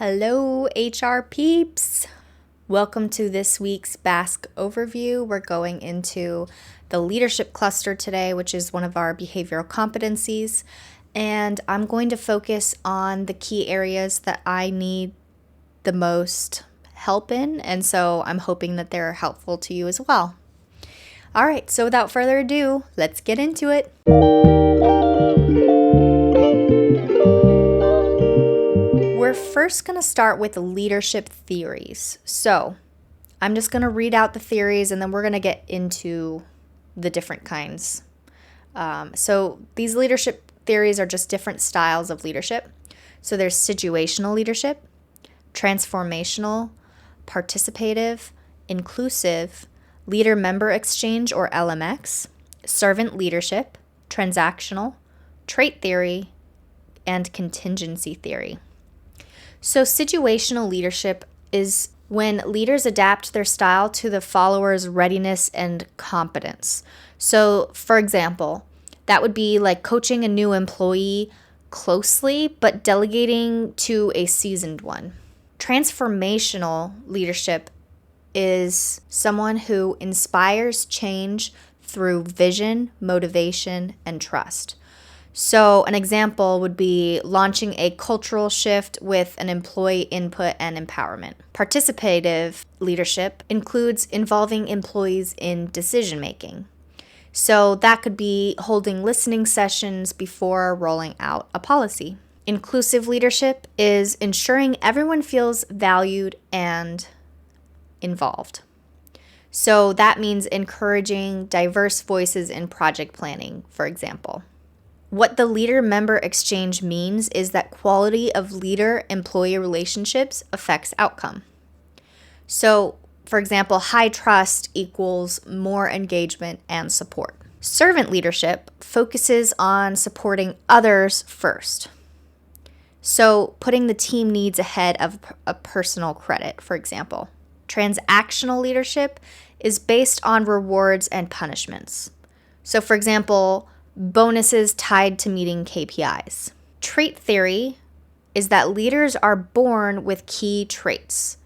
Hello, HR peeps. Welcome to this week's BASK overview. We're going into the leadership cluster today, which is one of our behavioral competencies. And I'm going to focus on the key areas that I need the most help in. And so I'm hoping that they're helpful to you as well. All right, so without further ado, let's get into it. We're first going to start with leadership theories. So I'm just going to read out the theories and then we're going to get into the different kinds. So these leadership theories are just different styles of leadership. So there's situational leadership, transformational, participative, inclusive, leader-member exchange or LMX, servant leadership, transactional, trait theory, and contingency theory. So situational leadership is when leaders adapt their style to the followers' readiness and competence. So, for example, that would be like coaching a new employee closely, but delegating to a seasoned one. Transformational leadership is someone who inspires change through vision, motivation, and trust. So an example would be launching a cultural shift with an employee input and empowerment. Participative leadership includes involving employees in decision making. So that could be holding listening sessions before rolling out a policy. Inclusive leadership is ensuring everyone feels valued and involved. So that means encouraging diverse voices in project planning, for example. What the leader-member exchange means is that quality of leader-employee relationships affects outcome. So, for example, high trust equals more engagement and support. Servant leadership focuses on supporting others first. So, putting the team needs ahead of a personal credit, for example. Transactional leadership is based on rewards and punishments. So, for example, bonuses tied to meeting KPIs. Trait theory is that leaders are born with key traits.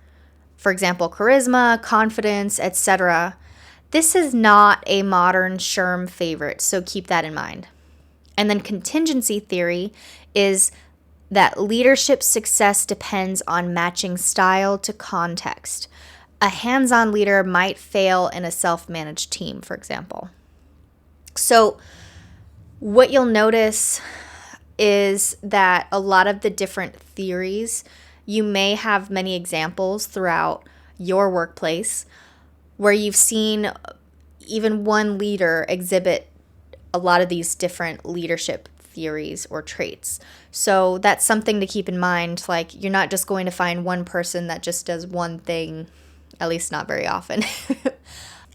For example, charisma, confidence, etc. This is not a modern SHRM favorite, so keep that in mind. And then contingency theory is that leadership success depends on matching style to context. A hands-on leader might fail in a self-managed team, for example. So what you'll notice is that a lot of the different theories, you may have many examples throughout your workplace where you've seen even one leader exhibit a lot of these different leadership theories or traits. So that's something to keep in mind. Like, you're not just going to find one person that just does one thing, at least not very often.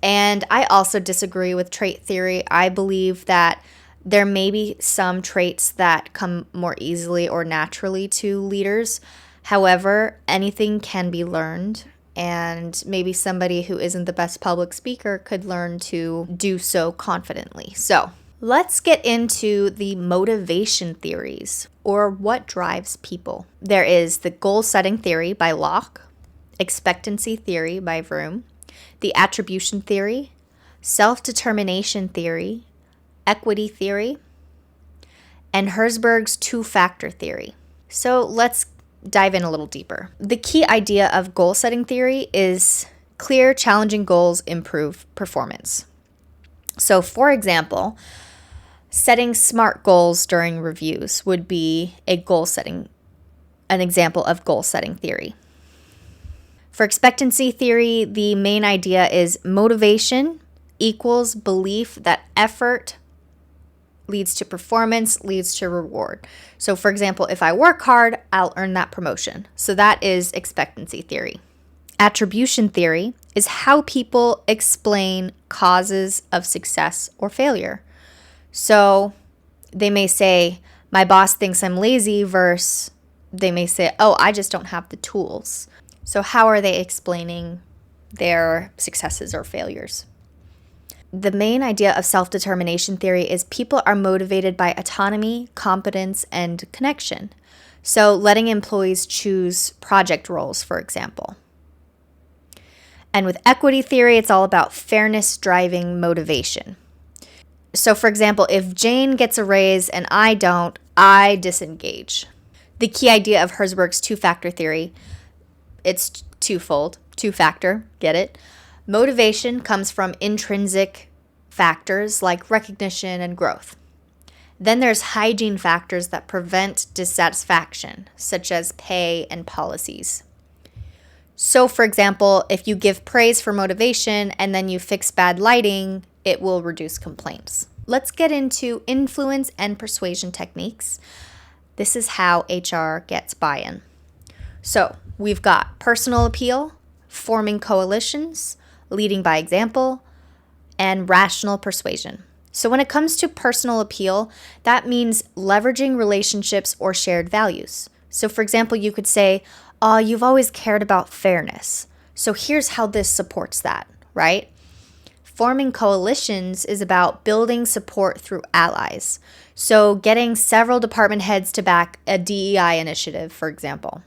And I also disagree with trait theory. I believe that there may be some traits that come more easily or naturally to leaders. However, anything can be learned, and maybe somebody who isn't the best public speaker could learn to do so confidently. So let's get into the motivation theories, or what drives people. There is the goal-setting theory by Locke, expectancy theory by Vroom, the attribution theory, self-determination theory, equity theory, and Herzberg's two-factor theory. So let's dive in a little deeper. The key idea of goal-setting theory is clear, challenging goals improve performance. So, for example, setting SMART goals during reviews would be an example of goal-setting theory. For expectancy theory, the main idea is motivation equals belief that effort leads to performance, leads to reward. So, for example, if I work hard, I'll earn that promotion. So that is expectancy theory. Attribution theory is how people explain causes of success or failure. So they may say, my boss thinks I'm lazy, versus they may say, oh, I just don't have the tools. So how are they explaining their successes or failures? The main idea of self-determination theory is people are motivated by autonomy, competence, and connection. So letting employees choose project roles, for example. And with equity theory, it's all about fairness driving motivation. So for example, if Jane gets a raise and I don't, I disengage. The key idea of Herzberg's two-factor theory, it's twofold, two-factor, get it? Motivation comes from intrinsic factors like recognition and growth. Then there's hygiene factors that prevent dissatisfaction, such as pay and policies. So for example, if you give praise for motivation and then you fix bad lighting, it will reduce complaints. Let's get into influence and persuasion techniques. This is how HR gets buy-in. So we've got personal appeal, forming coalitions, leading by example, and rational persuasion. So when it comes to personal appeal, that means leveraging relationships or shared values. So for example, you could say, "Oh, you've always cared about fairness. So here's how this supports that," right? Forming coalitions is about building support through allies. So getting several department heads to back a DEI initiative, for example.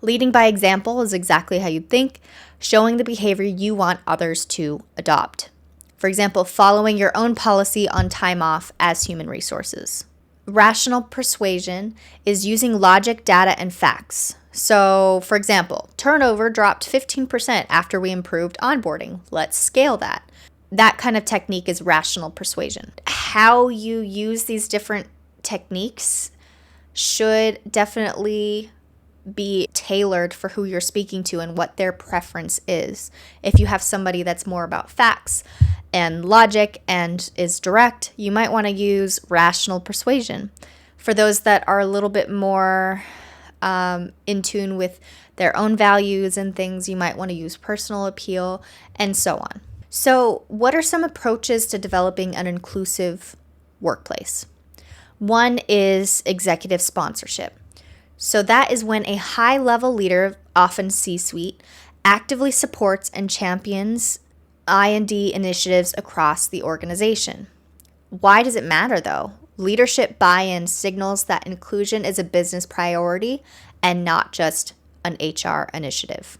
Leading by example is exactly how you'd think, showing the behavior you want others to adopt. For example, following your own policy on time off as human resources. Rational persuasion is using logic, data, and facts. So, for example, turnover dropped 15% after we improved onboarding. Let's scale that. That kind of technique is rational persuasion. How you use these different techniques should definitely be tailored for who you're speaking to and what their preference is. If you have somebody that's more about facts and logic and is direct, you might want to use rational persuasion. For those that are a little bit more in tune with their own values and things, you might want to use personal appeal and so on. So, what are some approaches to developing an inclusive workplace? One is executive sponsorship. So that is when a high-level leader, often C-suite, actively supports and champions I&D initiatives across the organization. Why does it matter, though? Leadership buy-in signals that inclusion is a business priority and not just an HR initiative.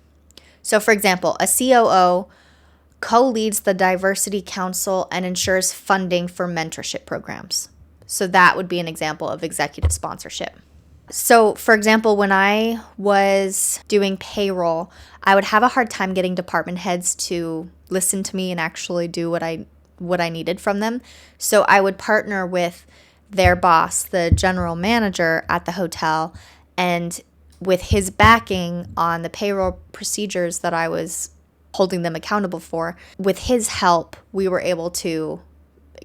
So, for example, a COO co-leads the Diversity Council and ensures funding for mentorship programs. So that would be an example of executive sponsorship. So, for example, when I was doing payroll, I would have a hard time getting department heads to listen to me and actually do what I needed from them. So I would partner with their boss, the general manager at the hotel, and with his backing on the payroll procedures that I was holding them accountable for, with his help, we were able to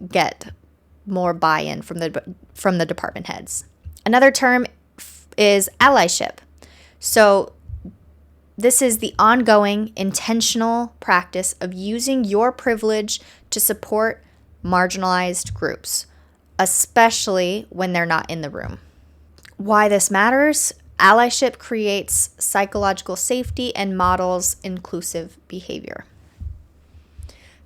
get more buy-in from the department heads. Another term is allyship. So this is the ongoing, intentional practice of using your privilege to support marginalized groups, especially when they're not in the room. Why this matters? Allyship creates psychological safety and models inclusive behavior.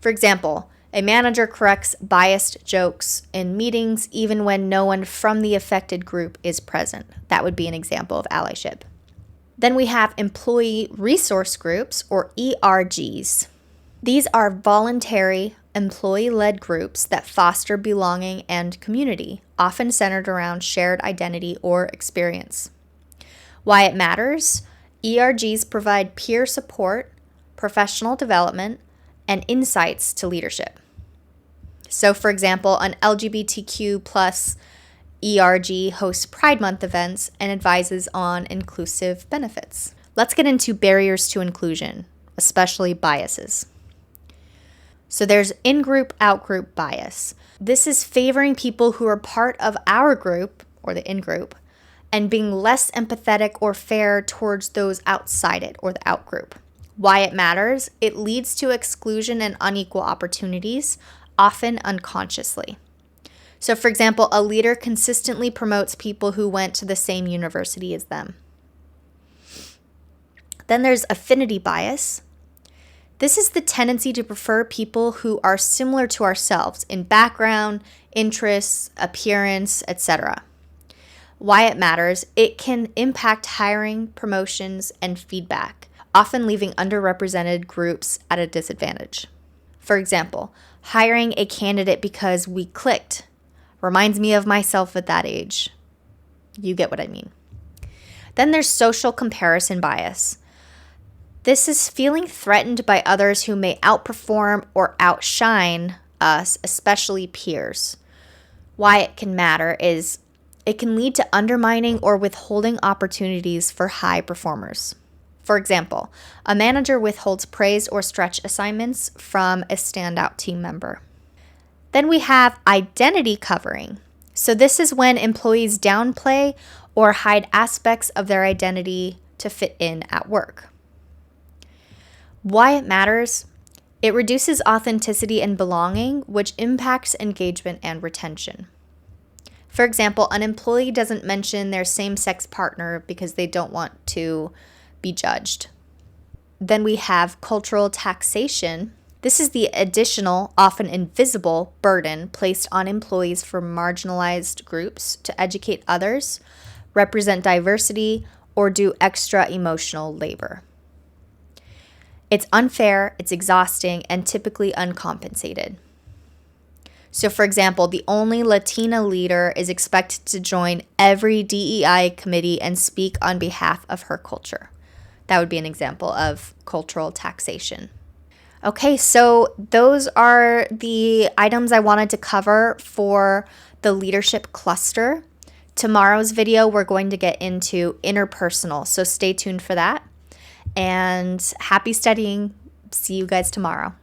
For example, a manager corrects biased jokes in meetings even when no one from the affected group is present. That would be an example of allyship. Then we have employee resource groups, or ERGs. These are voluntary, employee-led groups that foster belonging and community, often centered around shared identity or experience. Why it matters? ERGs provide peer support, professional development, and insights to leadership. So, for example, an LGBTQ plus ERG hosts Pride Month events and advises on inclusive benefits. Let's get into barriers to inclusion, especially biases. So there's in-group, out-group bias. This is favoring people who are part of our group, or the in-group, and being less empathetic or fair towards those outside it, or the out-group. Why it matters? It leads to exclusion and unequal opportunities, often unconsciously. So, for example, a leader consistently promotes people who went to the same university as them. Then there's affinity bias. This is the tendency to prefer people who are similar to ourselves in background, interests, appearance, etc. Why it matters: it can impact hiring, promotions, and feedback, often leaving underrepresented groups at a disadvantage. For example, hiring a candidate because we clicked reminds me of myself at that age. You get what I mean. Then there's social comparison bias. This is feeling threatened by others who may outperform or outshine us, especially peers. Why it can matter is it can lead to undermining or withholding opportunities for high performers. For example, a manager withholds praise or stretch assignments from a standout team member. Then we have identity covering. So this is when employees downplay or hide aspects of their identity to fit in at work. Why it matters: it reduces authenticity and belonging, which impacts engagement and retention. For example, an employee doesn't mention their same-sex partner because they don't want to be judged. Then we have cultural taxation. This is the additional, often invisible, burden placed on employees from marginalized groups to educate others, represent diversity, or do extra emotional labor. It's unfair, it's exhausting, and typically uncompensated. So, for example, the only Latina leader is expected to join every DEI committee and speak on behalf of her culture. That would be an example of cultural taxation. Okay, so those are the items I wanted to cover for the leadership cluster. Tomorrow's video, we're going to get into interpersonal, so stay tuned for that. And happy studying. See you guys tomorrow.